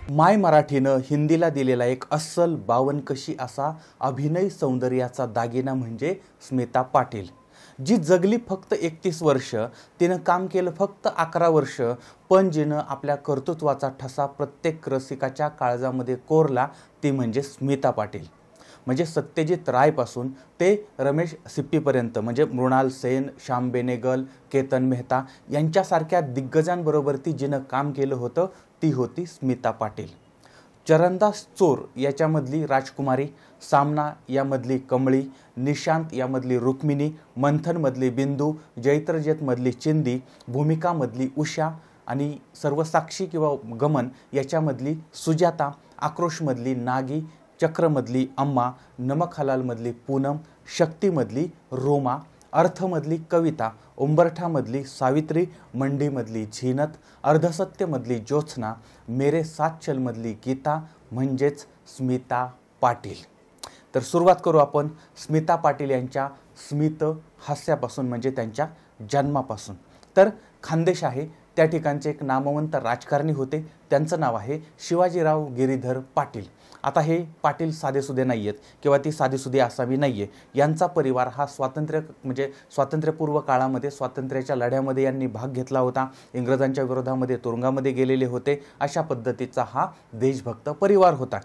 माय मराठीनं हिंदीला दिलेला एक अस्सल बावनकशी असा अभिनय सौंदर्याचा दागिना म्हणजे स्मिता पाटील, जी जगली फक्त 31 वर्ष, तिनं काम केलं फक्त 11 वर्ष, पण जिनं आपल्या कर्तृत्वाचा ठसा प्रत्येक रसिकाच्या काळजामध्ये कोरला ती म्हणजे स्मिता पाटील। म्हणजे सत्यजित रायपासून ते रमेश सिप्पीपर्यंत, म्हणजे मृणाल सेन, श्याम बेनेगल, केतन मेहता यांच्यासारख्या दिग्गजांबरोबर ती जिनं काम केलं होतं ती होती स्मिता पाटील। चरणदास चोर याच्यामधली राजकुमारी, सामना यामधली कमळी, निशांत यामधली रुक्मिणी, मंथनमधली बिंदू, जैत्रजयतमधली चिंदी, भूमिकामधली उषा आणि सर्वसाक्षी किंवा गमन याच्यामधली सुजाता, आक्रोशमधली नागी, चक्रमधली अम्मा, नमक हलालमधली पूनम, शक्तीमधली रोमा, अर्थमधली कविता, उंबरठामधली सावित्री, मंडीमधली झीनत, अर्धसत्यमधली ज्योत्स्ना, मेरे साथ चलमधली गीता म्हणजेच स्मिता पाटील। तर सुरुवात करू आपण स्मिता पाटील यांच्या स्मित हास्यापासून, म्हणजे त्यांच्या जन्मापासून। तर खानदेश आहे, त्या ठिकाणचे एक नामवंत राजकारणी होते, त्यांचं नाव आहे शिवाजीराव गिरीधर पाटील। आता हे पाटील साधेसुधे नाही आहेत किंवा ती साधेसुधे आसामी नाही आहे, यांचा परिवार हा स्वातंत्र्यपूर्व काळामध्ये स्वातंत्र्याच्या लढ्यामध्ये यांनी भाग घेतला होता, इंग्रजांच्या विरोधामध्ये तुरुंगामध्ये गेलेले होते, अशा पद्धतीचा हा देशभक्त परिवार होता।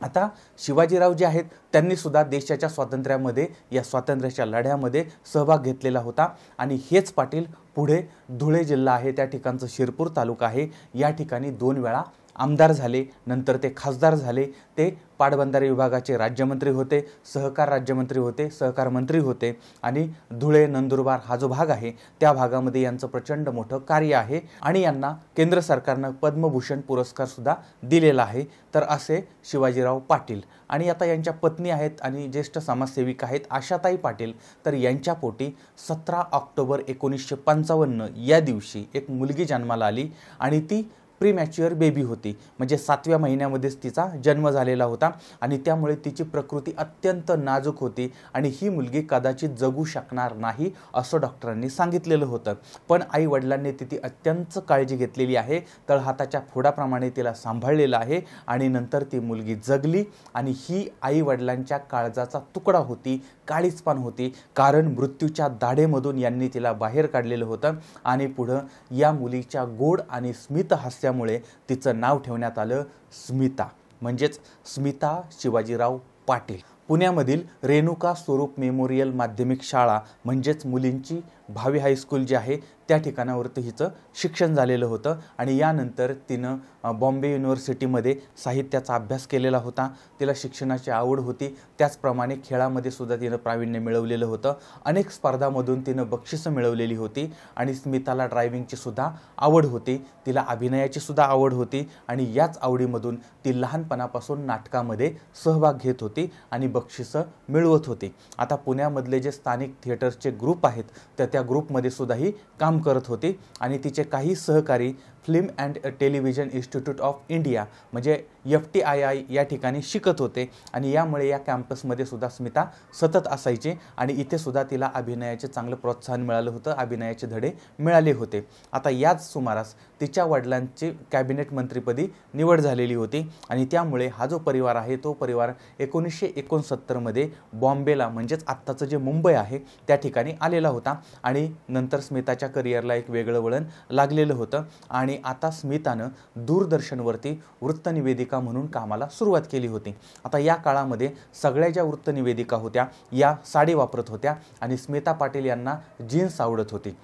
आता शिवाजीराव जे आहेत त्यांनी सुद्धा देशाच्या स्वातंत्र्यामध्ये, या स्वातंत्र्याच्या लढ्यामध्ये सहभाग घेतलेला होता आणि हेच पाटील पुढे धुळे जिल्हा आहे त्या ठिकाणचं शिरपूर तालुका आहे, या ठिकाणी 2 वेळा आमदार झाले, नंतर ते खासदार झाले, ते पाटबंधारे विभागाचे राज्यमंत्री होते, सहकार राज्यमंत्री होते, सहकार मंत्री होते आणि धुळे नंदुरबार हा जो भाग आहे त्या भागामध्ये यांचं प्रचंड मोठं कार्य आहे आणि यांना केंद्र सरकारनं पद्मभूषण पुरस्कार सुद्धा दिलेला आहे। तर असे शिवाजीराव पाटील। आणि आता यांच्या पत्नी आहेत आणि ज्येष्ठ समाजसेविका आहेत आशाताई पाटील। तर यांच्या पोटी 17 ऑक्टोबर 1955 या दिवशी एक मुलगी जन्माला आली आणि ती प्रीमॅच्युअर बेबी होती, म्हणजे 7व्या महिन्यामध्येच तिचा जन्म झालेला होता आणि त्यामुळे तिची प्रकृती अत्यंत नाजूक होती आणि ही मुलगी कदाचित जगू शकणार नाही असं डॉक्टरांनी सांगितलेलं होतं। पण आई वडिलांनी ती अत्यंत काळजी घेतलेली आहे, तळहाताच्या फोडाप्रमाणे तिला सांभाळलेलं आहे आणि नंतर ती मुलगी जगली आणि ही आई वडिलांच्या काळजाचा तुकडा होती, काळीजपान होती, कारण मृत्यूच्या दाढेमधून यांनी तिला बाहेर काढलेलं होतं आणि पुढं या मुलीच्या गोड आणि स्मित हास्यामुळे तिचं नाव ठेवण्यात आलं स्मिता, म्हणजेच स्मिता शिवाजीराव पाटील। पुण्यामधील रेणुका स्वरूप मेमोरियल माध्यमिक शाळा म्हणजेच मुलींची भावी हायस्कूल जी आहे त्या ठिकाणावरती हिचं शिक्षण झालेलं होतं आणि यानंतर तिनं बॉम्बे युनिव्हर्सिटीमध्ये साहित्याचा अभ्यास केलेला होता, तिला शिक्षणाची आवड होती, त्याचप्रमाणे खेळामध्ये सुद्धा तिनं प्रावीण्य मिळवलेलं होतं, अनेक स्पर्धांमधून तिनं बक्षिसं मिळवलेली होती आणि स्मिताला ड्रायव्हिंगची सुद्धा आवड होती, तिला अभिनयाची सुद्धा आवड होती आणि याच आवडीमधून ती लहानपणापासून नाटकामध्ये सहभाग घेत होती आणि बक्षिसं मिळवत होती। आता पुण्यामधले जे स्थानिक थिएटर्सचे ग्रुप आहेत तर त्या ग्रुपमध्ये सुद्धा ही काम करत होती आणि तिचे काही सहकारी film and television institute of India म्हणजे FTII या ठिकाणी शिकत होते आणि यामुळे या कॅम्पसमध्ये सुद्धा स्मिता सतत असायची आणि इथे सुद्धा तिला अभिनयाचे चांगलं प्रोत्साहन मिळालं होतं, अभिनयाचे धडे मिळाले होते। आता याच सुमारास तिच्या वडिलांची कॅबिनेट मंत्रीपदी निवड झालेली होती आणि त्यामुळे हा जो परिवार आहे तो परिवार 1969 मध्ये बॉम्बेला, म्हणजेच आत्ताचं जे मुंबई आहे त्या ठिकाणी आलेला होता आणि नंतर स्मिताच्या करिअरला एक वेगळं वळण लागलेलं होतं आणि आता स्मितानं दूरदर्शनवरती वृत्तनिवेदिका म्हणून कामाला सुरुवात केली होती। आता या काळामध्ये सगळ्या ज्या वृत्तनिवेदिका होत्या या साडी वापरत होत्या आणि स्मिता पाटील यांना जीन्स आवडत होती।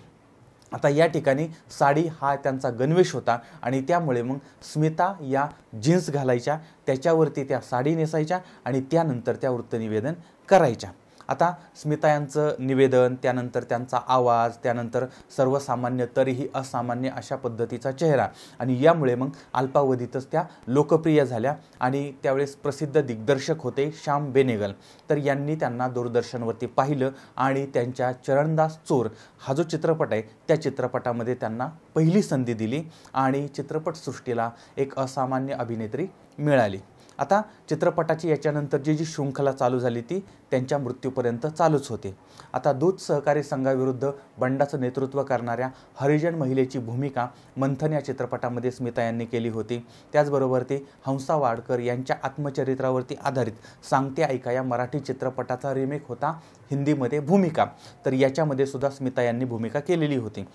आता या ठिकाणी साडी हा त्यांचा गणवेश होता आणि त्यामुळे मग स्मिता या जीन्स घालायच्या, त्याच्यावरती त्या साडी नेसायच्या आणि त्यानंतर त्या वृत्तनिवेदन करायच्या। आता स्मिता यांचं निवेदन, त्यानंतर त्यांचा आवाज, त्यानंतर सर्वसामान्य तरीही असामान्य अशा पद्धतीचा चेहरा आणि यामुळे मग अल्पावधीतच त्या लोकप्रिय झाल्या आणि त्यावेळेस प्रसिद्ध दिग्दर्शक होते श्याम बेनेगल। तर यांनी त्यांना दूरदर्शनवरती पाहिलं आणि त्यांच्या चरणदास चोर हा जो चित्रपट आहे त्या चित्रपटामध्ये त्यांना पहिली संधी दिली आणि चित्रपटसृष्टीला एक असामान्य अभिनेत्री मिळाली। आता चित्रपटाची याच्यानंतर जी शृंखला चालू झाली ती त्यांच्या मृत्यूपर्यंत चालूच होती. आता दूध सहकारी संघाविरुद्ध बंडाचं नेतृत्व करणाऱ्या हरिजन महिलेची भूमिका मंथन या चित्रपटामध्ये स्मिता यांनी केली होती. त्याचबरोबर ती हंसा वाडकर यांच्या आत्मचरित्रावरती आधारित सांगते ऐका या मराठी चित्रपटाचा रिमेक होता हिंदीमध्ये भूमिका, तर याच्यामध्ये सुद्धा स्मिता यांनी भूमिका केलेली होती.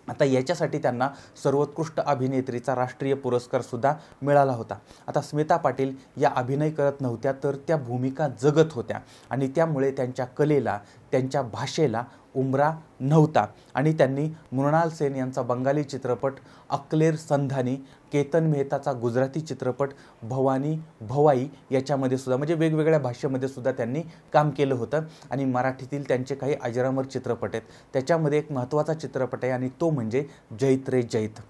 आता याच्यासाठी त्यांना सर्वोत्कृष्ट अभिनेत्रीचा राष्ट्रीय पुरस्कार सुद्धा मिळाला होता. आता स्मिता पाटील या अभिनय करत नव्हत्या, तर त्या भूमिका जगत होत्या आणि त्यामुळे त्यांच्या कलेला, त्यांच्या भाषेला उंबरा नव्हता आणि त्यांनी मृणाल सेन यांचा बंगाली चित्रपट अकलेर संधानी, केतन मेहताचा गुजराती चित्रपट भवानी भवाई याच्यामध्ये सुद्धा म्हणजे वेगवेगळ्या भाषेमध्ये सुद्धा त्यांनी काम केलं होतं. आणि मराठीतील त्यांचे काही अजरामर चित्रपट आहेत, त्याच्यामध्ये एक महत्त्वाचा चित्रपट आहे आणि तो म्हणजे जैत रे जैत.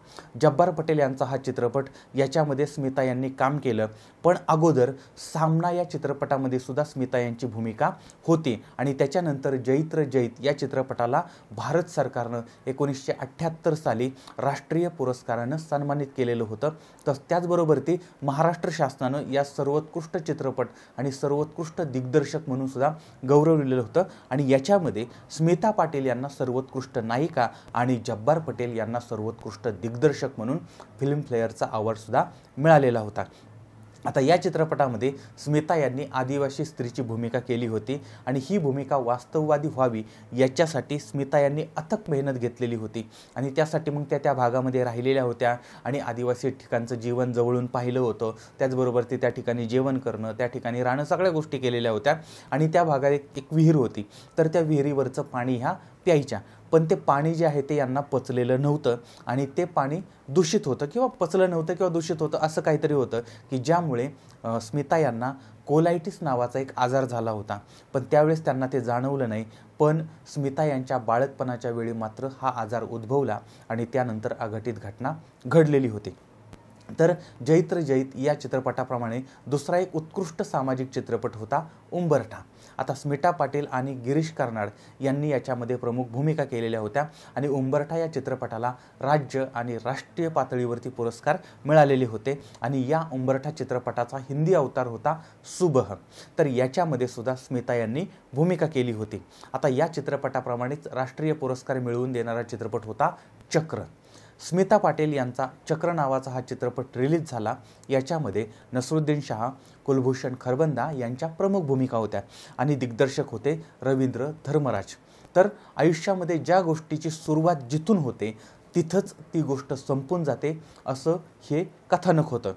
जब्बार पटेल यांचा हा चित्रपट, याच्यामध्ये स्मिता यांनी काम केलं. पण अगोदर सामना या चित्रपटामध्ये सुद्धा स्मिता यांची भूमिका होती आणि त्याच्यानंतर जैत रे जैत या चित्रपटाला भारत सरकारनं 1978 साली राष्ट्रीय पुरस्कारानं सन्मानित केलेलं होतं. त्याचबरोबर ते महाराष्ट्र शासनानं या सर्वोत्कृष्ट चित्रपट आणि सर्वोत्कृष्ट दिग्दर्शक म्हणून सुद्धा गौरवलेलं होतं आणि याच्यामध्ये स्मिता पाटील यांना सर्वोत्कृष्ट नायिका आणि जब्बार पटेल यांना सर्वोत्कृष्ट दिग्दर्शक म्हणून फिल्मफेअरचा अवॉर्ड सुद्धा मिळालेला होता. आता या चित्रपटामध्ये स्मिता यांनी आदिवासी स्त्रीची भूमिका केली होती आणि ही भूमिका वास्तववादी व्हावी याच्यासाठी स्मिता यांनी अथक मेहनत घेतलेली होती आणि त्यासाठी मग त्या भागामध्ये राहिलेल्या होत्या आणि आदिवासी ठिकाणचं जीवन जवळून पाहिलं होतं. त्याचबरोबर ते त्या ठिकाणी जेवण करणं, त्या ठिकाणी राहणं, सगळ्या गोष्टी केलेल्या होत्या आणि त्या भागात एक विहीर होती, तर त्या विहिरीवरचं पाणी ह्या प्यायच्या. पण ते पाणी जे आहे ते यांना पचलेलं नव्हतं आणि ते पाणी दूषित होतं किंवा पचलं नव्हतं किंवा दूषित होतं, असं काहीतरी होतं की ज्यामुळे स्मिता यांना कोलायटिस नावाचा एक आजार झाला होता. पण त्यावेळेस त्यांना ते जाणवलं नाही. पण स्मिता यांच्या बाळंतपणाच्या वेळी मात्र हा आजार उद्भवला आणि त्यानंतर अघटित घटना घडलेली होती. तर जैत रे जैत या चित्रपटाप्रमाणे दुसरा एक उत्कृष्ट सामाजिक चित्रपट होता उंबरठा. आता स्मिता पाटील आणि गिरीश कर्नाड यांनी याच्यामध्ये प्रमुख भूमिका केलेल्या होत्या आणि उंबरठा या चित्रपटाला राज्य आणि राष्ट्रीय पातळीवरती पुरस्कार मिळालेले होते आणि या उंबरठा चित्रपटाचा हिंदी अवतार होता सुबह, तर याच्यामध्ये सुद्धा स्मिता यांनी भूमिका केली होती. आता या चित्रपटाप्रमाणेच राष्ट्रीय पुरस्कार मिळवून देणारा चित्रपट होता चक्र. स्मिता पाटील यांचा चक्र नावाचा हा चित्रपट रिलीज झाला. याच्यामध्ये नसरुद्दीन शाह, कुलभूषण खरबंदा यांच्या प्रमुख भूमिका होत्या आणि दिग्दर्शक होते रवींद्र धर्मराज. तर आयुष्यामध्ये ज्या गोष्टीची सुरुवात जिथून होते तिथंच ती गोष्ट संपून जाते, असं हे कथानक होतं.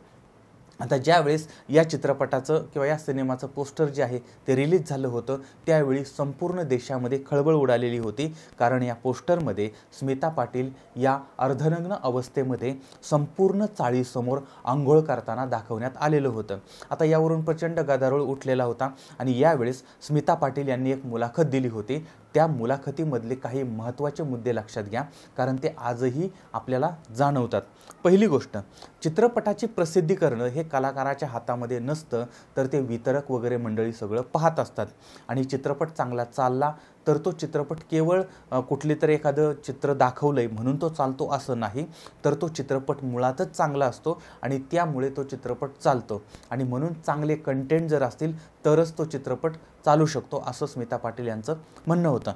आता ज्यावेळेस या चित्रपटाचं किंवा या सिनेमाचं पोस्टर जे आहे ते रिलीज झालं होतं त्यावेळी संपूर्ण देशामध्ये खळबळ उडालेली होती, कारण या पोस्टरमध्ये स्मिता पाटील या अर्धनग्न अवस्थेमध्ये संपूर्ण चाळीसमोर आंघोळ करताना दाखवण्यात आलेलं होतं. आता यावरून प्रचंड गदारोळ उठलेला होता आणि यावेळेस स्मिता पाटील यांनी एक मुलाखत दिली होती. त्या मुलाखतीमधले काही महत्त्वाचे मुद्दे लक्षात घ्या, कारण ते आजही आपल्याला जाणवतात. पहिली गोष्ट, चित्रपटाची प्रसिद्धी करणं हे कलाकाराच्या हातामध्ये नसतं, तर ते वितरक वगैरे मंडळी सगळं पाहत असतात आणि चित्रपट चांगला चालला तर तो चित्रपट केवळ कुठले तरी एखादं चित्र दाखवलंय म्हणून तो चालतो असं नाही, तर तो चित्रपट मुळातच चांगला असतो आणि त्यामुळे तो चित्रपट चालतो आणि म्हणून चांगले कंटेंट जर असतील तरच तो चित्रपट चालू शकतो, असं स्मिता पाटील यांचं म्हणणं होतं.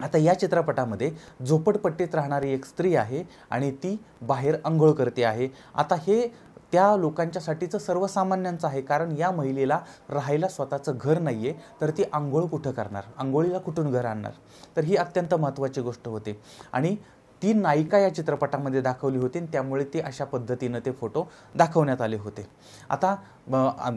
आता या चित्रपटामध्ये झोपडपट्टीत राहणारी एक स्त्री आहे आणि ती बाहेर अंघोळ करते आहे. आता हे त्या लोकांच्यासाठीचं सर्वसामान्यांचं आहे, कारण या महिलेला राहायला स्वतःचं घर नाही आहे, तर ती आंघोळ कुठं करणार, आंघोळीला कुठून घर आणणार, तर ही अत्यंत महत्त्वाची गोष्ट होती. आणि ती नायिका या चित्रपटामध्ये दाखवली होती आणि त्यामुळे ती अशा पद्धतीनं ते फोटो दाखवण्यात आले होते. आता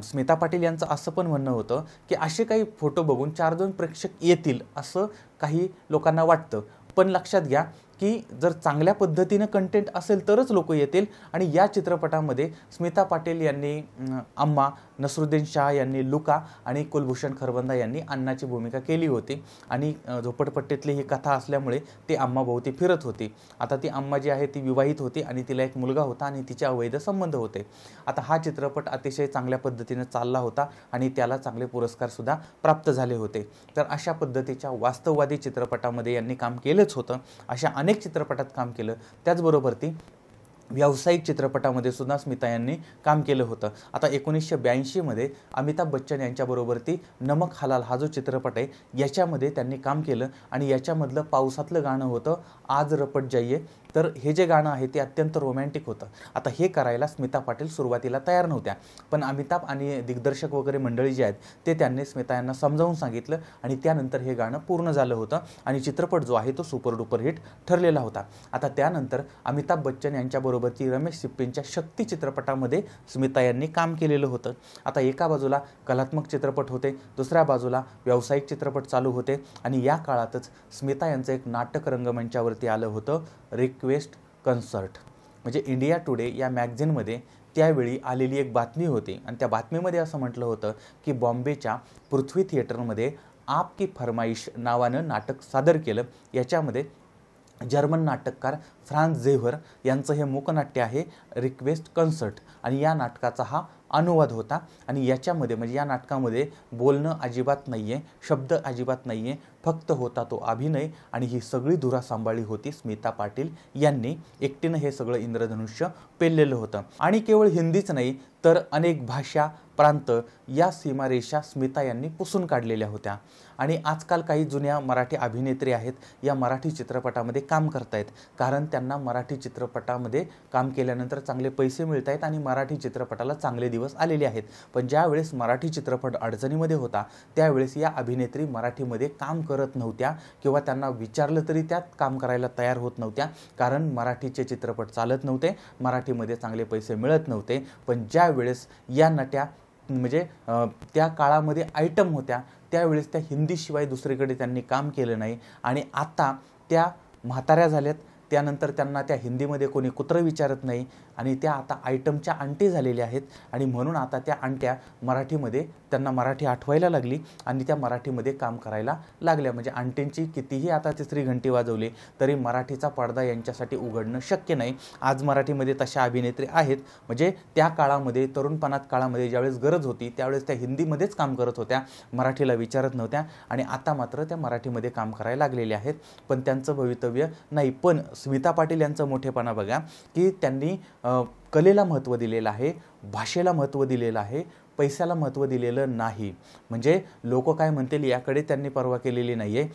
स्मिता पाटील यांचं असं पण म्हणणं होतं की असे काही फोटो बघून 4-2 प्रेक्षक येतील असं काही लोकांना वाटतं, पण लक्षात घ्या की जर चांगल्या पद्धतीनं कंटेंट असेल तरच लोक येतील. आणि या चित्रपटामध्ये स्मिता पाटील यांनी अम्मा, नसरुद्दीन शाह यांनी लुका आणि कुलभूषण खरबंदा यांनी अण्णाची भूमिका केली होती आणि झोपडपट्टीतली ही कथा असल्यामुळे ती अम्माभोवती फिरत होती. आता ती अम्मा जी आहे ती विवाहित होती आणि तिला एक मुलगा होता आणि तिचे अवैध संबंध होते. आता हा चित्रपट अतिशय चांगल्या पद्धतीने चालला होता आणि त्याला चांगले पुरस्कार सुद्धा प्राप्त झाले होते. तर अशा पद्धतीच्या वास्तववादी चित्रपटामध्ये यांनी काम केलंच होतं, अशा अनेक चित्रपटात काम केलं. त्याचबरोबर ती व्यावसायिक चित्रपटामध्ये सुद्धा स्मिता यांनी काम केलं होतं. आता 1982 मध्ये अमिताभ बच्चन यांच्याबरोबर ती नमक हलाल हा जो चित्रपट आहे याच्यामध्ये त्यांनी काम केलं आणि याच्यामधलं पावसातलं गाणं होतं आज रपट जाइये. तर हे जे गाणं आहे ते अत्यंत रोमॅन्टिक होतं. आता हे करायला स्मिता पाटील सुरुवातीला तयार नव्हत्या, पण अमिताभ आणि दिग्दर्शक वगैरे मंडळी जे आहेत ते त्यांनी स्मिता यांना समजावून सांगितलं आणि त्यानंतर हे गाणं पूर्ण झालं होतं आणि चित्रपट जो आहे तो सुपर डुपर हिट ठरलेला होता. आता त्यानंतर अमिताभ बच्चन यांच्याबरोबरची रमेश सिप्पींच्या शक्ती चित्रपटामध्ये स्मिता यांनी काम केलेलं होतं. आता एका बाजूला कलात्मक चित्रपट होते, दुसऱ्या बाजूला व्यावसायिक चित्रपट चालू होते आणि या काळातच स्मिता यांचं एक नाटक रंगमंचावरती आलं होतं, रिक्वेस्ट कन्सर्ट. म्हणजे इंडिया टुडे या मॅगझिनमध्ये त्यावेळी आलेली एक बातमी होती आणि त्या बातमीमध्ये असं म्हटलं होतं की बॉम्बेच्या पृथ्वी थिएटरमध्ये आपकी फरमाईश नावानं नाटक सादर केलं. याच्यामध्ये जर्मन नाटककार फ्रान्स झेव्हर यांचं हे मूकनाट्य आहे रिक्वेस्ट कन्सर्ट आणि या नाटकाचा हा अनुवाद होता आणि याच्यामध्ये म्हणजे या नाटकामध्ये बोलणं अजिबात नाही आहे, शब्द अजिबात नाही आहे, फक्त होता तो अभिनय आणि ही सगळी धुरा सांभाळली होती स्मिता पाटील यांनी. एकटीनं हे सगळं इंद्रधनुष्य पेललेलं होतं आणि केवळ हिंदीच नाही तर अनेक भाषा प्रांत या सीमारेषा स्मिता यांनी पुसून काढलेल्या होत्या. आणि आजकाल काही जुन्या मराठी अभिनेत्री आहेत या मराठी चित्रपटामध्ये काम करतायत कारण त्यांना मराठी चित्रपटामध्ये काम केल्यानंतर चांगले पैसे मिळत आहेत आणि मराठी चित्रपटाला चांगले दिवस आलेले आहेत. पण ज्यावेळेस मराठी चित्रपट अडचणीमध्ये होता त्यावेळेस या अभिनेत्री मराठीमध्ये काम करत नव्हत्या किंवा त्यांना विचारलं तरी त्यात काम करायला तयार होत नव्हत्या कारण मराठीचे चित्रपट चालत नव्हते, मराठीमध्ये चांगले पैसे मिळत नव्हते. पण ज्यावेळेस या नट्या म्हणजे त्या काळामध्ये आयटम होत्या त्यावेळेस त्या हिंदीशिवाय दुसरीकडे त्यांनी काम केलं नाही आणि आता त्या म्हाताऱ्या झाल्यात, त्यानंतर त्यांना त्या हिंदीमध्ये कोणी कुत्रं विचारत नाही आणि त्या आता आयटमच्या आंटी झालेल्या आहेत आणि म्हणून आता त्या आंट्या मराठीमध्ये त्यांना मराठी आठवायला लागली आणि त्या मराठीमध्ये काम करायला लागल्या. म्हणजे आंटींची कितीही आता तिसरी घंटी वाजवली तरी मराठीचा पडदा यांच्यासाठी उघडणं शक्य नाही. आज मराठीमध्ये तशा अभिनेत्री आहेत म्हणजे त्या काळामध्ये तरुणपणात काळामध्ये ज्यावेळेस गरज होती त्यावेळेस त्या हिंदीमध्येच काम करत होत्या, मराठीला विचारत नव्हत्या आणि आता मात्र त्या मराठीमध्ये काम करायला लागलेल्या आहेत. पण त्यांचं भवितव्य नाही. पण स्मिता पाटील यांचं मोठेपणा बघा की त्यांनी कलेला महत्त्व दिलेलं आहे, भाषेला महत्त्व दिलेलं आहे, पैशाला महत्त्व दिलेलं नाही. म्हणजे लोक काय म्हणतील याकडे त्यांनी पर्वा केलेली नाही आहे.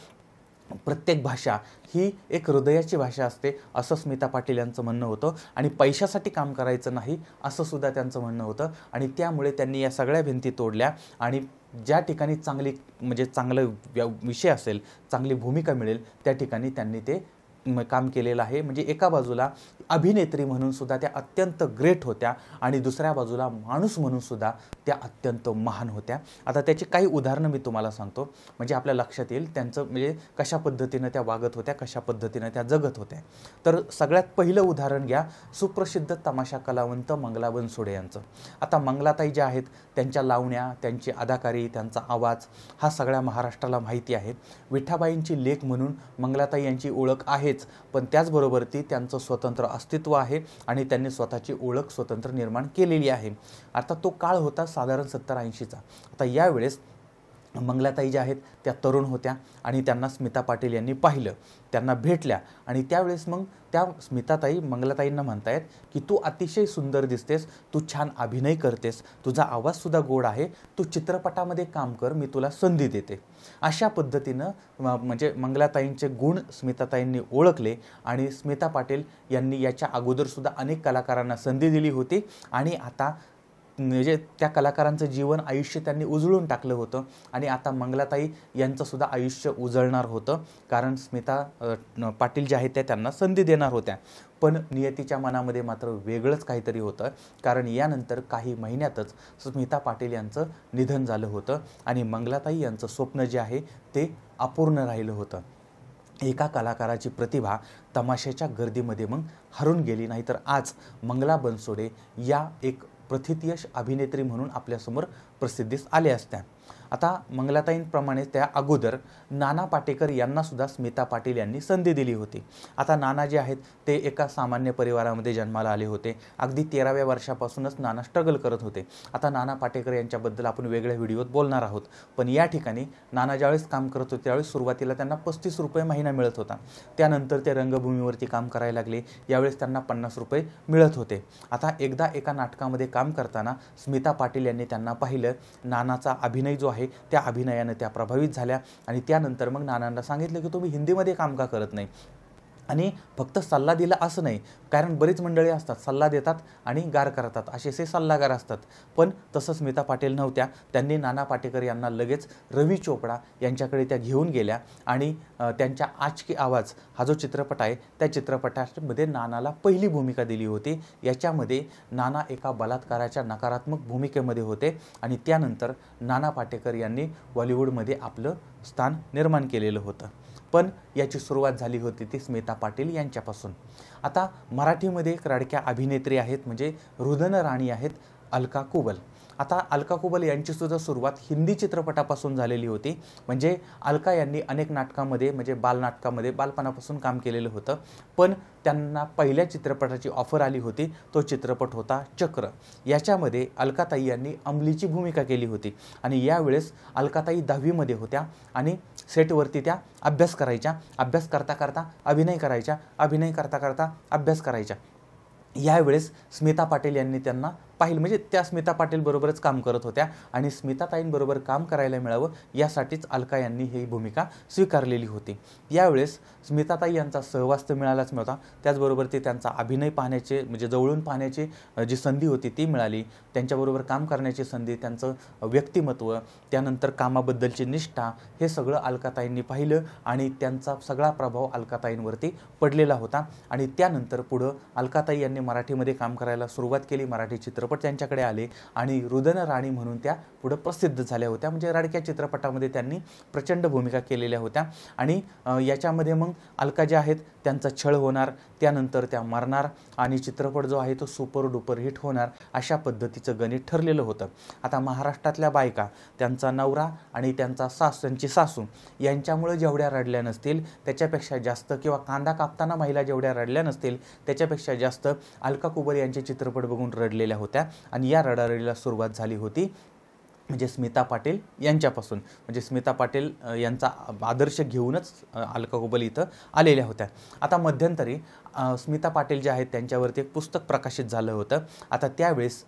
प्रत्येक भाषा ही एक हृदयाची भाषा असते असं स्मिता पाटील यांचं म्हणणं होतं आणि पैशासाठी काम करायचं नाही असं सुद्धा त्यांचं म्हणणं होतं आणि त्यामुळे त्यांनी या सगळ्या भिंती तोडल्या आणि ज्या ठिकाणी चांगली म्हणजे चांगलं विषय असेल, चांगली भूमिका मिळेल त्या ठिकाणी त्यांनी ते काम केलेलं आहे. म्हणजे एका बाजूला अभिनेत्री म्हणून सुद्धा त्या अत्यंत ग्रेट होत्या आणि दुसऱ्या बाजूला माणूस म्हणून सुद्धा त्या अत्यंत महान होत्या. आता त्याची काही उदाहरणं मी तुम्हाला सांगतो म्हणजे आपल्या लक्षात येईल त्यांचं म्हणजे कशा पद्धतीनं त्या वागत होत्या, कशा पद्धतीनं त्या जगत होत्या. तर सगळ्यात पहिलं उदाहरण घ्या सुप्रसिद्ध तमाशा कलावंत मंगला बनसोडे यांचं. आता मंगलाताई ज्या आहेत त्यांच्या लावण्या, त्यांची अदाकारी, त्यांचा आवाज हा सगळ्या महाराष्ट्राला माहिती आहे. विठाबाईंची लेक म्हणून मंगलाताई यांची ओळख आहेच, पण त्याचबरोबर ती त्यांचं स्वतंत्र अस्तित्व आहे आणि त्यांनी स्वतःची ओळख स्वतंत्र निर्माण केलेली आहे. आता तो काळ होता साधारण 70-80चा. आता यावेळेस मंगलाताई ज्या आहेत त्या तरुण होत्या आणि त्यांना स्मिता पाटील यांनी पाहिलं, त्यांना भेटल्या आणि त्यावेळेस मग त्या स्मिताताई मंगलाताईंना म्हणतायत की तू अतिशय सुंदर दिसतेस, तू छान अभिनय करतेस, तुझा आवाजसुद्धा गोड आहे, तू चित्रपटामध्ये काम कर, मी तुला संधी देते. अशा पद्धतीनं म्हणजे मंगलाताईंचे गुण स्मिताताईंनी ओळखले आणि स्मिता पाटील यांनी याच्या अगोदरसुद्धा अनेक कलाकारांना संधी दिली होती आणि आता म्हणजे त्या कलाकारांचं जीवन आयुष्य त्यांनी उजळून टाकलं होतं आणि आता मंगलाताई यांचं सुद्धा आयुष्य उजळणार होतं कारण स्मिता पाटील ज्या आहेत त्या त्यांना संधी देणार होत्या. पण नियतीच्या मनामध्ये मात्र वेगळंच काहीतरी होतं कारण यानंतर काही महिन्यातच स्मिता पाटील यांचं निधन झालं होतं आणि मंगलाताई यांचं स्वप्न जे आहे ते अपूर्ण राहिलं होतं. एका कलाकाराची प्रतिभा तमाशाच्या गर्दीमध्ये मग हरून गेली, नाही तर आज मंगला बनसोडे या एक प्रथितयश अभिनेत्री म्हणून आपल्यासमोर प्रसिद्धीस आले असत्या. आता मंगलाताईंप्रमाणे त्या अगोदर नाना पाटेकर यांना सुद्धा स्मिता पाटील यांनी संधी दिली होती. आता नाना जे आहेत ते एका सामान्य परिवारामध्ये जन्माला आले होते. अगदी 13व्या वर्षापासूनच नाना स्ट्रगल करत होते. आता नाना पाटेकर यांच्याबद्दल आपण वेगळ्या व्हिडिओत बोलणार आहोत. पण या ठिकाणी नाना ज्यावेळेस काम करत होते त्यावेळेस सुरुवातीला त्यांना 35 रुपये महिना मिळत होता. त्यानंतर ते रंगभूमीवरती काम करायला लागले. यावेळेस त्यांना 50 रुपये मिळत होते. आता एकदा एका नाटकामध्ये काम करताना स्मिता पाटील यांनी त्यांना पाहिलं. नानाचा अभिनय जो आहे त्या अभिनयानं त्या प्रभावित झाल्या आणि त्यानंतर मग नानांना सांगितलं की तुम्ही हिंदीमध्ये काम का करत नाही. आणि फक्त सल्ला दिला असं नाही, कारण बरीच मंडळी असतात सल्ला देतात आणि गार करतात, असे सल्लागार असतात. पण तसं स्मिता पाटील नव्हत्या. त्यांनी नाना पाटेकर यांना लगेच रवी चोपडा यांच्याकडे त्या घेऊन गेल्या आणि त्यांच्या आज की आवाज हा जो चित्रपट आहे त्या चित्रपटामध्ये नानाला पहिली भूमिका दिली होती. याच्यामध्ये नाना एका बलात्काराच्या नकारात्मक भूमिकेमध्ये होते आणि त्यानंतर नाना पाटेकर यांनी बॉलिवूडमध्ये आपलं स्थान निर्माण केलेलं होतं. पण याची सुरुवात झाली होती ती स्मिता पाटील यांच्यापासून. आता मराठीमध्ये एक रडक्या अभिनेत्री आहेत म्हणजे रुदन राणी आहेत अलका कुबल. आता अलका कुबल यांची सुद्धा सुरुवात हिंदी चित्रपटापासून झालेली होती. म्हणजे अलका यांनी अनेक नाटकामध्ये म्हणजे बालनाटकामध्ये बालपणापासून काम केलेलं होतं. पण त्यांना पहिल्या चित्रपटाची ऑफर आली होती. तो चित्रपट होता चक्र. याच्यामध्ये अलकाताई यांनी अंमलीची भूमिका केली होती आणि यावेळेस अलकाताई 10वीमध्ये होत्या आणि सेटवरती त्या अभ्यास करायच्या. अभ्यास करता करता अभिनय करायच्या, अभिनय करता करता अभ्यास करायच्या. यावेळेस स्मिता पाटील यांनी त्यांना पाहिलं, म्हणजे त्या स्मिता पाटील बरोबरच काम करत होत्या आणि स्मिताताईंबरोबर काम करायला मिळावं यासाठीच अलका यांनी ही भूमिका स्वीकारलेली होती. यावेळेस स्मिताताई यांचा सहवास तर मिळालाच नव्हता, त्याचबरोबर ते त्यांचा अभिनय पाहण्याचे म्हणजे जवळून पाहण्याची जी संधी होती ती मिळाली. त्यांच्याबरोबर काम करण्याची संधी, त्यांचं व्यक्तिमत्व, त्यानंतर कामाबद्दलची निष्ठा हे सगळं अलकाताईंनी पाहिलं आणि त्यांचा सगळा प्रभाव अलकाताईंवरती पडलेला होता. आणि त्यानंतर पुढं अलकाताई यांनी मराठीमध्ये काम करायला सुरुवात केली. मराठी चित्रपट त्यांच्याकडे आले आणि रुदन राणी म्हणून त्या पुढे प्रसिद्ध झाल्या होत्या. म्हणजे रडक्या चित्रपटामध्ये त्यांनी प्रचंड भूमिका केलेल्या होत्या आणि याच्यामध्ये मग अलका ज्या आहेत त्यांचा छळ होणार, त्यानंतर त्या मरणार आणि चित्रपट जो आहे तो सुपर डुपर हिट होणार, अशा पद्धतीचं गणित ठरलेलं होतं. आता महाराष्ट्रातल्या बायका त्यांचा नवरा आणि त्यांची सासू यांच्यामुळे जेवढ्या रडल्या नसतील त्याच्यापेक्षा जास्त, किंवा कांदा कापताना महिला जेवढ्या रडल्या नसतील त्याच्यापेक्षा जास्त अलका कुबल यांचे चित्रपट बघून रडलेल्या होत्या. आणि या रडारडीला सुरुवात झाली होती म्हणजे स्मिता पाटील यांच्यापासून. म्हणजे स्मिता पाटील यांचा आदर्श घेऊनच अलका कुबल इथं आलेल्या होत्या. आता मध्यंतरी स्मिता पाटील जे आहेत त्यांच्यावरती एक पुस्तक प्रकाशित झालं होतं. आता त्यावेळेस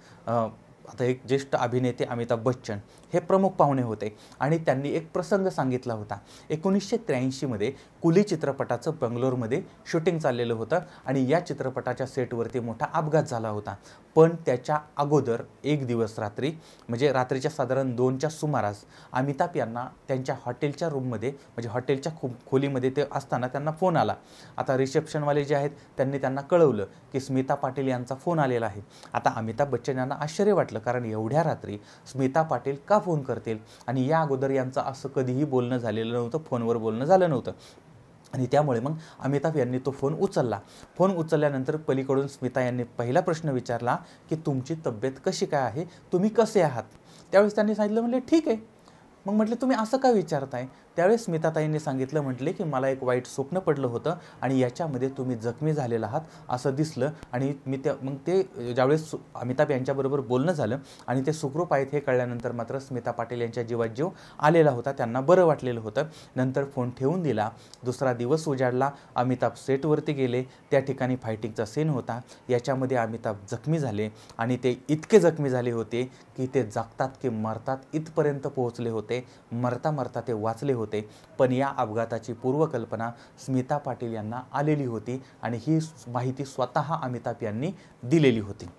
आता एक ज्येष्ठ अभिनेते अमिताभ बच्चन हे प्रमुख पाहुणे होते आणि त्यांनी एक प्रसंग सांगितला होता. 1983मध्ये कुली चित्रपटाचं बंगलोरमध्ये शूटिंग चाललेलं होतं आणि या चित्रपटाच्या सेटवरती मोठा अपघात झाला होता. पण त्याच्या अगोदर एक दिवस रात्री म्हणजे रात्रीच्या साधारण 2च्या सुमारास अमिताभ यांना त्यांच्या हॉटेलच्या रूममध्ये म्हणजे हॉटेलच्या खोलीमध्ये ते असताना त्यांना फोन आला. आता रिसेप्शनवाले जे आहेत त्यांनी त्यांना कळवलं की स्मिता पाटील यांचा फोन आलेला आहे. आता अमिताभ बच्चन यांना आश्चर्य वाटलं, कारण एवढ्या रात्री स्मिता पाटील का फोन करतील आणि या अगोदर यांचं असं कधीही बोलणं झालेलं नव्हतं, फोनवर बोलणं झालं नव्हतं. आणि त्यामुळे मग अमिताभ यांनी तो फोन उचलला. फोन उचलल्यानंतर पलीकडून स्मिता यांनी पहिला प्रश्न विचारला की तुमची तब्येत कशी काय आहे, तुम्ही कसे आहात. त्यावेळेस त्यांनी सांगितलं, म्हणले ठीक आहे. मग म्हटलं तुम्ही असं का विचारताय. त्यावेळेस स्मिताताईंनी सांगितलं, म्हटले की मला एक वाईट स्वप्न पडलं होतं आणि याच्यामध्ये तुम्ही जखमी झालेला आहात असं दिसलं आणि मी मग ते ज्यावेळेस अमिताभ यांच्याबरोबर बोलणं झालं आणि ते सुखरूप आहेत हे कळल्यानंतर मात्र स्मिता पाटील यांच्या जीवात जीव आलेला होता. त्यांना बरं वाटलेलं होतं. नंतर फोन ठेवून दिला. दुसरा दिवस उजाडला. अमिताभ सेटवरती गेले. त्या ठिकाणी फायटिंगचा सीन होता. याच्यामध्ये अमिताभ जखमी झाले आणि ते इतके जखमी झाले होते की ते जगतात की मरतात इथपर्यंत पोहोचले होते. मरता मरता ते वाचले होते. पण या अपघाताची पूर्वकल्पना स्मिता पाटील यांना आलेली होती आणि ही माहिती स्वतः अमिताभ यांनी दिलेली होती.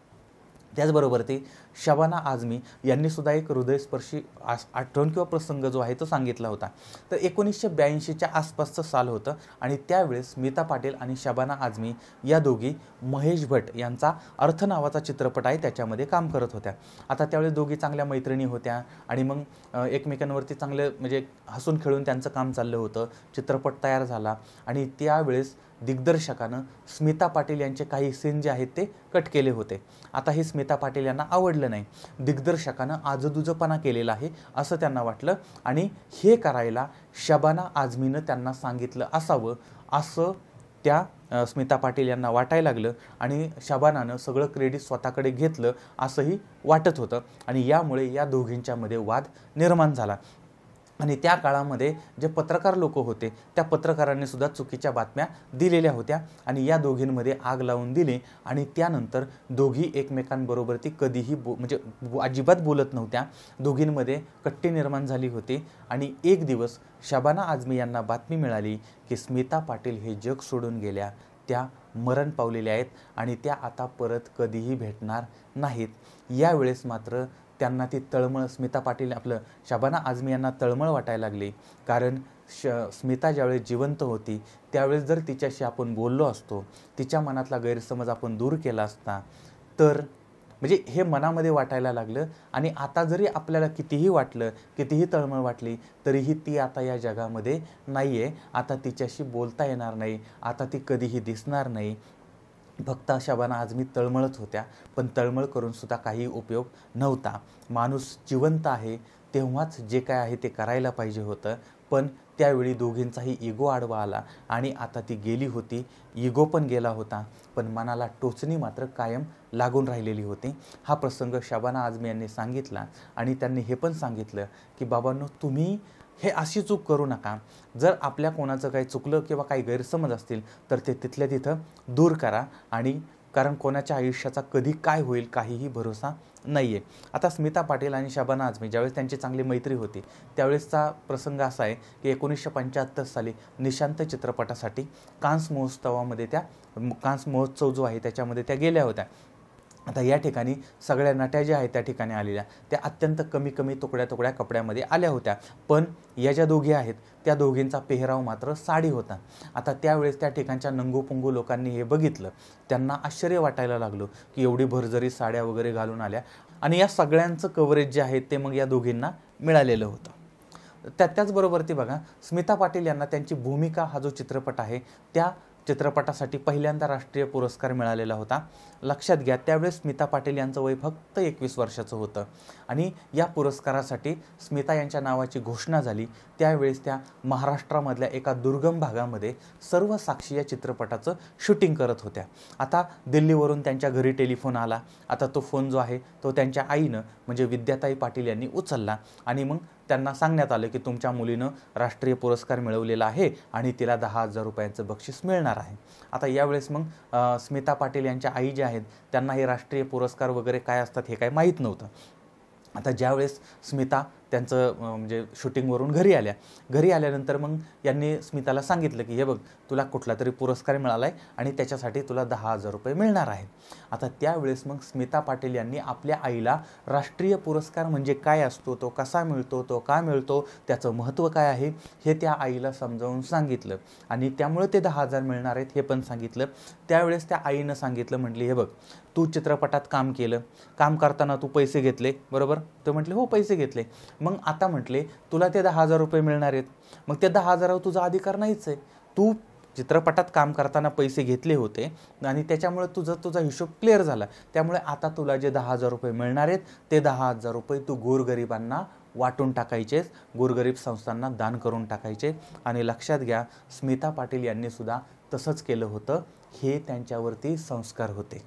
त्याचबरोबर ते शबाना आझमी यांनी सुद्धा एक हृदयस्पर्शी आठवण किंवा प्रसंग जो आहे तो सांगितला होता. तर 1982च्या आसपासचं साल होतं आणि त्यावेळेस स्मिता पाटील आणि शबाना आझमी या दोघी महेश भट यांचा अर्थ नावाचा चित्रपट आहे त्याच्यामध्ये काम करत होत्या. आता त्यावेळेस दोघी चांगल्या मैत्रिणी होत्या आणि मग एकमेकांवरती चांगलं म्हणजे हसून खेळून त्यांचं काम चाललं होतं. चित्रपट तयार झाला आणि त्यावेळेस दिग्दर्शकानं स्मिता पाटील यांचे काही सीन जे आहेत ते कट केले होते. आता हे स्मिता पाटील यांना आवडलं नाही. दिग्दर्शकानं आजूदुजपणा केलेला आहे असं त्यांना वाटलं आणि हे करायला शबाना आझमीनं त्यांना सांगितलं असावं असं त्या स्मिता पाटील यांना वाटायला लागलं आणि शबानानं सगळं क्रेडिट स्वतःकडे घेतलं असंही वाटत होतं आणि यामुळे या दोघींच्यामध्ये वाद निर्माण झाला. आणि त्या काळामध्ये जे पत्रकार लोक होते त्या पत्रकारांनी सुद्धा चुकीच्या बातम्या दिलेल्या होत्या आणि या दोघींमध्ये आग लावून दिली आणि त्यानंतर दोघी एकमेकांबरोबर ती कधीही म्हणजे अजिबात बोलत नव्हत्या. दोघींमध्ये कट्टी निर्माण झाली होती आणि एक दिवस शबाना आझमी यांना बातमी मिळाली की स्मिता पाटील हे जग सोडून गेल्या, त्या मरण पावलेल्या आहेत आणि त्या आता परत कधीही भेटणार नाहीत. यावेळेस मात्र त्यांना ती तळमळ स्मिता पाटील शबाना आझमी यांना तळमळ वाटायला लागली. कारण स्मिता ज्यावेळेस जिवंत होती त्यावेळेस जर तिच्याशी आपण बोललो असतो, तिच्या मनातला गैरसमज आपण दूर केला असता तर म्हणजे हे मनामध्ये वाटायला लागलं. आणि आता जरी आपल्याला कितीही वाटलं, कितीही तळमळ वाटली तरीही ती आता या जगामध्ये नाही आहे. आता तिच्याशी बोलता येणार नाही, आता ती कधीही दिसणार नाही. फक्त शबाना आझमी तळमळत होत्या, पण तळमळ करून सुद्धा काही उपयोग नव्हता. माणूस जिवंत आहे तेव्हाच जे काय आहे ते करायला पाहिजे होतं, पण त्यावेळी दोघींचाही इगो आडवा आला आणि आता ती गेली होती. इगो पण गेला होता, पण मनाला टोचणी मात्र कायम लागून राहिलेली होती. हा प्रसंग शबाना आझमी यांनी सांगितला आणि त्यांनी हे पण सांगितलं की बाबांनो, तुम्ही हे अशी चूक करू नका. जर आपल्या कोणाचं काही चुकलं किंवा काही गैरसमज असतील तर ते तिथल्या तिथं दूर करा. आणि कारण कोणाच्या आयुष्याचा कधी काय होईल काहीही भरोसा नाही आहे. आता स्मिता पाटील आणि शबाना आझमी ज्यावेळेस त्यांची चांगली मैत्री होती त्यावेळेसचा प्रसंग असा आहे की 1975 साली निशांत चित्रपटासाठी कान्स महोत्सव जो आहे त्याच्यामध्ये त्या गेल्या होत्या. आता या ठिकाणी सगळ्या नट्या ज्या आहेत त्या ठिकाणी आलेल्या त्या अत्यंत कमी तुकड्या कपड्यामध्ये आल्या होत्या. पण या ज्या दोघी आहेत त्या दोघींचा पेहराव मात्र साडी होता. आता त्यावेळेस त्या ठिकाणच्या नंगूपुंगू लोकांनी हे बघितलं. त्यांना आश्चर्य वाटायला लागलं की एवढी भरजरी साड्या वगैरे घालून आल्या आणि या सगळ्यांचं कव्हरेज जे आहे ते मग या दोघींना मिळालेलं होतं. त्याचबरोबर ती बघा, स्मिता पाटील यांना त्यांची भूमिका हा जो चित्रपट आहे त्या चित्रपटासाठी पहिल्यांदा राष्ट्रीय पुरस्कार मिळालेला होता. लक्षात घ्या, त्यावेळेस स्मिता पाटील यांचं वय फक्त 21 वर्षाचं होतं आणि या पुरस्कारासाठी स्मिता यांच्या नावाची घोषणा झाली. त्यावेळेस त्या महाराष्ट्रामधल्या एका दुर्गम भागामध्ये सर्व साक्षी या चित्रपटाचं शूटिंग करत होत्या. आता दिल्लीवरून त्यांच्या घरी टेलिफोन आला. आता तो फोन जो आहे तो त्यांच्या आईनं म्हणजे विद्याताई पाटील यांनी उचलला आणि मग त्यांना सांगण्यात आलं की तुमच्या मुलीनं राष्ट्रीय पुरस्कार मिळवलेला आहे आणि तिला 10,000 रुपयांचं बक्षीस मिळणार आहे. आता यावेळेस मग स्मिता पाटील यांच्या आई ज्या आहेत त्यांना हे राष्ट्रीय पुरस्कार वगैरे काय असतात हे काय माहीत नव्हतं. आता ज्यावेळेस स्मिता त्यांचं म्हणजे शूटिंगवरून घरी आल्यानंतर मग यांनी स्मिताला सांगितलं की हे बघ, तुला कुठला तरी पुरस्कार मिळाला आहे आणि त्याच्यासाठी तुला 10,000 रुपये मिळणार आहेत. आता त्यावेळेस मग स्मिता पाटील यांनी आपल्या आईला राष्ट्रीय पुरस्कार म्हणजे काय असतो, तो कसा मिळतो, तो का मिळतो, त्याचं महत्त्व काय आहे हे त्या आईला समजावून सांगितलं आणि त्यामुळे ते 10,000 मिळणार आहेत हे पण सांगितलं. त्यावेळेस त्या आईनं सांगितलं, म्हटली हे बघ, तू चित्रपटात काम करताना तू पैसे घेतले बरोबर? तर म्हटले हो, पैसे घेतले. मग आता म्हटले तुला ते 10,000 रुपये मिळणार आहेत, मग त्या 10,000वर तुझा अधिकार नाहीच आहे. तू चित्रपटात काम करताना पैसे घेतले होते आणि त्याच्यामुळे तुझा हिशोब क्लिअर झाला. त्यामुळे आता तुला जे 10,000 रुपये मिळणार आहेत ते 10,000 रुपये तू गोरगरिबांना वाटून टाकायचेस, गोरगरीब संस्थांना दान करून टाकायचे. आणि लक्षात घ्या, स्मिता पाटील यांनी सुद्धा तसंच केलं होतं. हे त्यांच्यावरती संस्कार होते.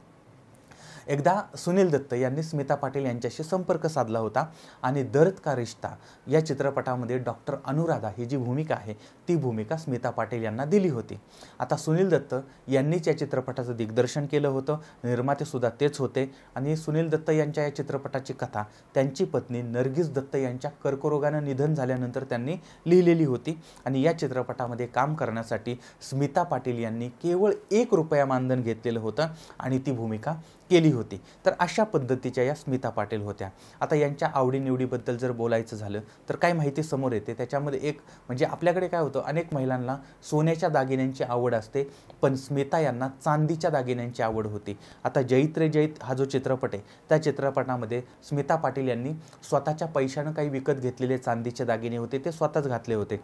एकदा सुनील दत्त यांनी स्मिता पाटील यांच्याशी संपर्क साधला होता आणि दर्द का रिश्ता या चित्रपटामध्ये डॉक्टर अनुराधा ही जी भूमिका आहे ती भूमिका स्मिता पाटील यांना दिली होती. आता सुनील दत्त यांनीच या चित्रपटाचं दिग्दर्शन केलं होतं, निर्मातेसुद्धा तेच होते. आणि सुनील दत्त यांच्या या चित्रपटाची कथा त्यांची पत्नी नर्गिस दत्त यांच्या कर्करोगानं निधन झाल्यानंतर त्यांनी लिहिलेली होती. आणि या चित्रपटामध्ये काम करण्यासाठी स्मिता पाटील यांनी केवळ 1 रुपया मानधन घेतलेलं होतं आणि ती भूमिका केली होती. तर अशा पद्धतीच्या या स्मिता पाटील होत्या. आता यांच्या आवडीनिवडीबद्दल जर बोलायचं झालं तर काय माहिती समोर येते. त्याच्यामध्ये एक म्हणजे आपल्याकडे काय होतं, अनेक महिलांना सोन्याच्या दागिन्यांची आवड असते, पण स्मिता यांना चांदीच्या दागिन्यांची आवड होती. आता जैत रे जैत हा जो चित्रपट आहे त्या चित्रपटामध्ये स्मिता पाटील यांनी स्वतःच्या पैशानं काही विकत घेतलेले चांदीचे दागिने होते ते स्वतःच घातले होते.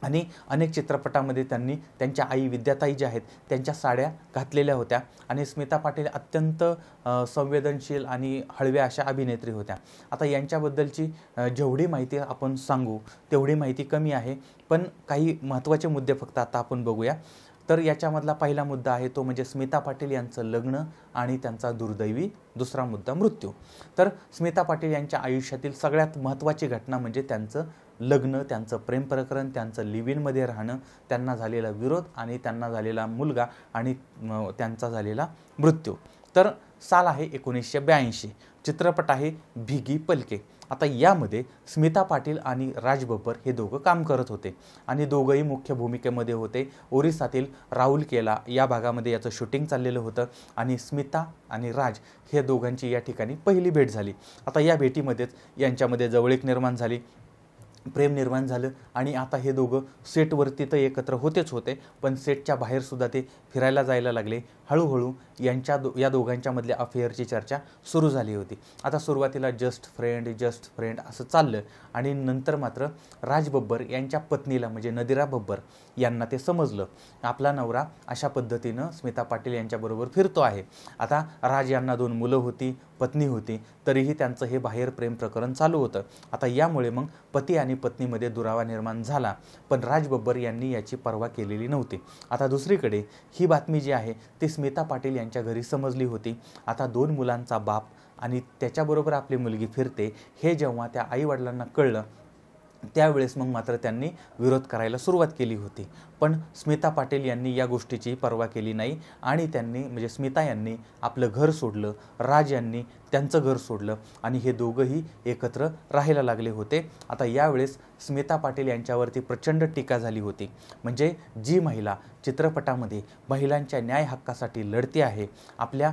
आणि अनेक चित्रपटामध्ये त्यांनी त्यांच्या आई विद्याताई ज्या आहेत त्यांच्या साड्या घातलेल्या होत्या आणि स्मिता पाटील अत्यंत संवेदनशील आणि हळव्या अशा अभिनेत्री होत्या. आता यांच्याबद्दलची जेवढी माहिती आपण सांगू तेवढी माहिती कमी आहे, पण काही महत्त्वाचे मुद्दे फक्त आता आपण बघूया. तर याच्यामधला पहिला मुद्दा आहे तो म्हणजे स्मिता पाटील यांचं लग्न आणि त्यांचा दुर्दैवी दुसरा मुद्दा मृत्यू. तर स्मिता पाटील यांच्या आयुष्यातील सगळ्यात महत्त्वाची घटना म्हणजे त्यांचं लग्न, त्यांचं प्रेम प्रकरण, त्यांचं लिव्ह इनमध्ये राहणं, त्यांना झालेला विरोध आणि त्यांना झालेला मुलगा आणि त्यांचा झालेला मृत्यू. तर साल आहे 1982. चित्रपट आहे भिगी पलके. आता यामध्ये स्मिता पाटील आणि राज बब्बर हे दोघं काम करत होते आणि दोघंही मुख्य भूमिकेमध्ये होते. ओरिसातील राऊरकेला या भागामध्ये याचं शूटिंग चाललेलं होतं आणि स्मिता आणि राज हे दोघांची या ठिकाणी पहिली भेट झाली. आता या भेटीमध्येच यांच्यामध्ये जवळीक निर्माण झाली, प्रेम निर्माण झालं आणि आता हे दोघं सेटवरती तर एकत्र होतेच होते, पण सेटच्या बाहेरसुद्धा ते फिरायला जायला लागले. हळूहळू या दोघांच्यामधल्या अफेअरची चर्चा सुरू झाली होती. आता सुरुवातीला जस्ट फ्रेंड असं चाललं आणि नंतर मात्र राज बब्बर यांच्या पत्नीला म्हणजे नदिरा बब्बर यांना ते समजलं आपला नवरा अशा पद्धतीनं स्मिता पाटील यांच्याबरोबर फिरतो आहे. आता राज यांना 2 मुलं होती, पत्नी होती, तरीही त्यांचं हे बाहेर प्रेम प्रकरण चालू होतं. आता यामुळे मग पती आणि पत्नीमध्ये दुरावा निर्माण झाला, पण राज बब्बर यांनी याची पर्वा केलेली नव्हती. आता दुसरीकडे ही बातमी जी आहे ती स्मिता पाटील यांच्या घरी समजली होती. आता 2 मुलांचा बाप आणि त्याच्याबरोबर आपली मुलगी फिरते हे जेव्हा त्या आईवडिलांना कळलं त्यावेळेस मग मात्र त्यांनी विरोध करायला सुरुवात केली होती. पण स्मिता पाटील यांनी या गोष्टीची पर्वा केली नाही आणि त्यांनी म्हणजे स्मिता यांनी आपलं घर सोडलं, राज यांनी त्यांचं घर सोडलं आणि हे दोघंही एकत्र राहायला लागले होते. आता यावेळेस स्मिता पाटील यांच्यावरती प्रचंड टीका झाली होती. म्हणजे जी महिला चित्रपटामध्ये महिलांच्या न्याय हक्कासाठी लढते आहे, आपल्या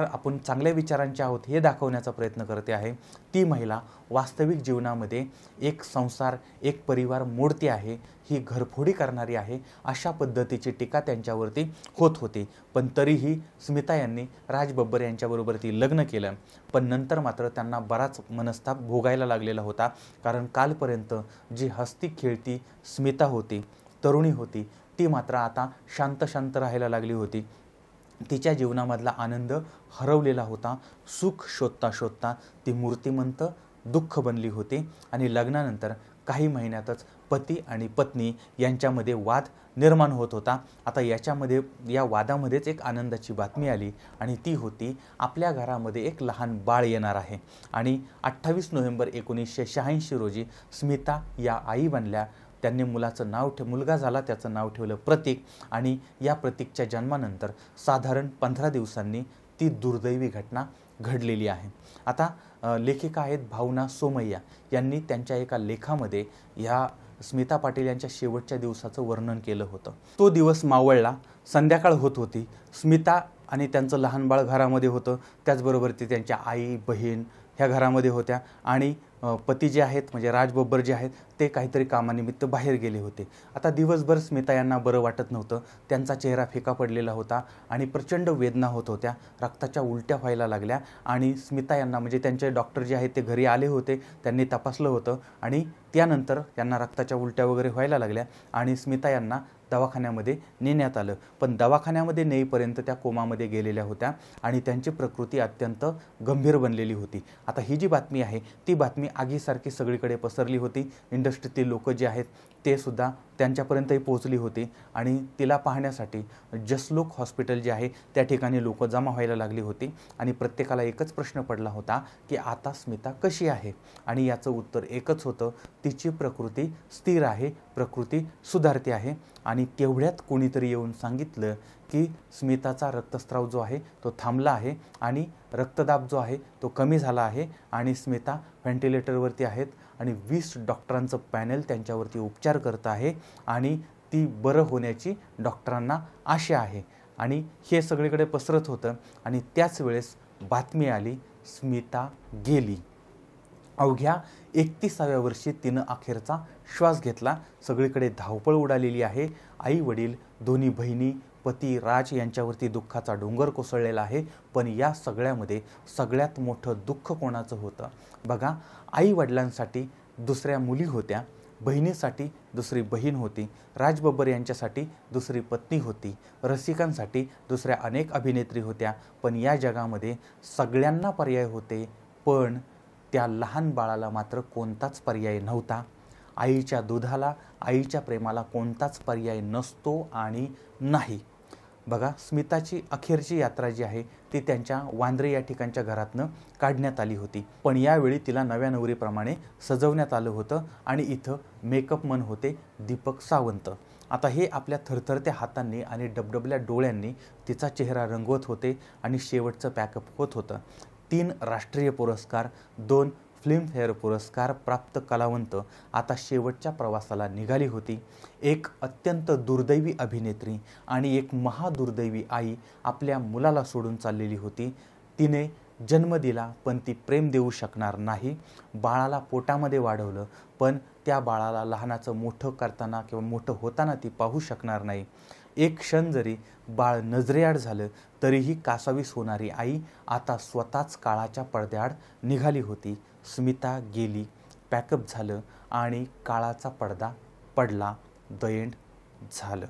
आपण चांगल्या विचारांचे आहोत हे दाखवण्याचा प्रयत्न करते आहे, ती महिला वास्तविक जीवनामध्ये एक संसार, एक परिवार मोडते आहे, ही घरफोडी करणारी आहे, अशा पद्धतीची टीका त्यांच्यावरती होत होती. पण तरीही स्मिता यांनी राज बब्बर यांच्याबरोबर ती लग्न केलं. पण नंतर मात्र त्यांना बराच मनस्ताप भोगायला लागलेला होता, कारण कालपर्यंत जी हसती खेळती स्मिता होती, तरुणी होती, ती मात्र आता शांत राहायला लागली होती. तिच्या जीवनामधला आनंद हरवलेला होता. सुख शोधता ती मूर्तिमंत दुःख बनली होती आणि लग्नानंतर काही महिन्यातच पती आणि पत्नी यांच्यामध्ये वाद निर्माण होत होता. आता या वादामध्येच एक आनंदाची बातमी आली आणि ती होती आपल्या घरामध्ये एक लहान बाळ येणार आहे. आणि 28 नोव्हेंबर 1986 रोजी स्मिता या आई बनल्या. त्यांनी मुलगा झाला, त्याचं नाव ठेवलं प्रतीक आणि या प्रतीकच्या जन्मानंतर साधारण 15 दिवसांनी ती दुर्दैवी घटना घडलेली आहे. आता लेखिका आहेत भावना सोमय्या यांनी त्यांच्या एका लेखामध्ये ह्या स्मिता पाटील यांच्या शेवटच्या दिवसाचं वर्णन केलं होतं. तो दिवस मावळला, संध्याकाळ होत होती. स्मिता आणि त्यांचं लहान बाळ घरामध्ये होतं, त्याचबरोबर ते त्यांच्या आई बहीण ह्या घरामध्ये होत्या आणि पती जे आहेत म्हणजे राज बब्बर जे आहेत ते काहीतरी कामानिमित्त बाहेर गेले होते. आता दिवसभर स्मिता यांना बरं वाटत नव्हतं, त्यांचा चेहरा फिका पडलेला होता आणि प्रचंड वेदना होत होत्या, रक्ताच्या उलट्या व्हायला लागल्या आणि स्मिता यांना म्हणजे त्यांचे डॉक्टर जे आहेत ते घरी आले होते, त्यांनी तपासलं होतं आणि त्यानंतर त्यांना रक्ताच्या उलट्या वगैरे व्हायला लागल्या आणि स्मिता यांना दवाखान्यामध्ये नेण्यात आलं. पण दवाखान्यामध्ये नेईपर्यंत त्या कोमामध्ये गेलेल्या होत्या आणि त्यांची प्रकृती अत्यंत गंभीर बनलेली होती. आता ही जी बातमी आहे ती बातमी आगीसारखी सगळीकडे पसरली होती. इंडस्ट्रीतील लोक जे आहेत ते सुद्धा त्यांच्यापर्यंतही पोहोचली होती आणि तिला पाहण्यासाठी जसलोक हॉस्पिटल जे आहे त्या ठिकाणी लोक जमा व्हायला लागली होती आणि प्रत्येकाला एकच प्रश्न पडला होता की आता स्मिता कशी आहे आणि याचं उत्तर एकच होतं, तिची प्रकृती स्थिर आहे, प्रकृती सुधारते आहे. आणि तेवढ्यात कोणीतरी येऊन सांगितलं की स्मिताचा रक्तस्राव जो आहे तो थांबला आहे आणि रक्तदाब जो आहे तो कमी झाला आहे आणि स्मिता व्हेंटिलेटरवरती आहेत आणि 20 डॉक्टरांचं पॅनल त्यांच्यावरती उपचार करत आहे आणि ती बरं होण्याची डॉक्टरांना आशा आहे. आणि हे सगळीकडे पसरत होतं आणि त्याच वेळेस बातमी आली, स्मिता गेली. अवघ्या 31व्या वर्षी तिनं अखेरचा श्वास घेतला. सगळीकडे धावपळ उडालेली आहे. आई वडील, दोन्ही बहिणी, पती राज यांच्यावरती दुःखाचा डोंगर कोसळलेला आहे. पण या सगळ्यामध्ये सगळ्यात मोठं दुःख कोणाचं होतं बघा, आई वडिलांसाठी दुसऱ्या मुली होत्या, बहिणीसाठी दुसरी बहीण होती, राज बब्बर यांच्यासाठी दुसरी पत्नी होती, रसिकांसाठी दुसऱ्या अनेक अभिनेत्री होत्या. पण या जगामध्ये सगळ्यांना पर्याय होते, पण त्या लहान बाळाला मात्र कोणताच पर्याय नव्हता. आईच्या दुधाला, आईच्या प्रेमाला कोणताच पर्याय नसतो आणि नाही. बघा, स्मिताची अखेरची यात्रा जी आहे ती त्यांच्या वांद्रे या ठिकाणच्या घरातनं काढण्यात आली होती. पण यावेळी तिला नव्या नवरीप्रमाणे सजवण्यात आलं होतं आणि इथं मेकअपमन होते दीपक सावंत. आता हे आपल्या थरथरत्या हातांनी आणि डबडबल्या डोळ्यांनी तिचा चेहरा रंगवत होते आणि शेवटचं पॅकअप होत होतं. 3 राष्ट्रीय पुरस्कार, 2 फिल्मफेअर पुरस्कार प्राप्त कलावंत आता शेवटच्या प्रवासाला निघाली होती. एक अत्यंत दुर्दैवी अभिनेत्री आणि एक महादुर्दैवी आई आपल्या मुलाला सोडून चाललेली होती. तिने जन्म दिला पण ती प्रेम देऊ शकणार नाही. बाळाला पोटामध्ये वाढवलं पण त्या बाळाला लहानाचं मोठं करताना किंवा मोठं होताना ती पाहू शकणार नाही. एक क्षण जरी बाळ नजरेआड झालं तरीही कासावीस होणारी आई आता स्वतःच काळाच्या पडद्याआड निघाली होती. स्मिता गेली, पॅकअप झालं आणि काळाचा पडदा पडला. द एंड झालं.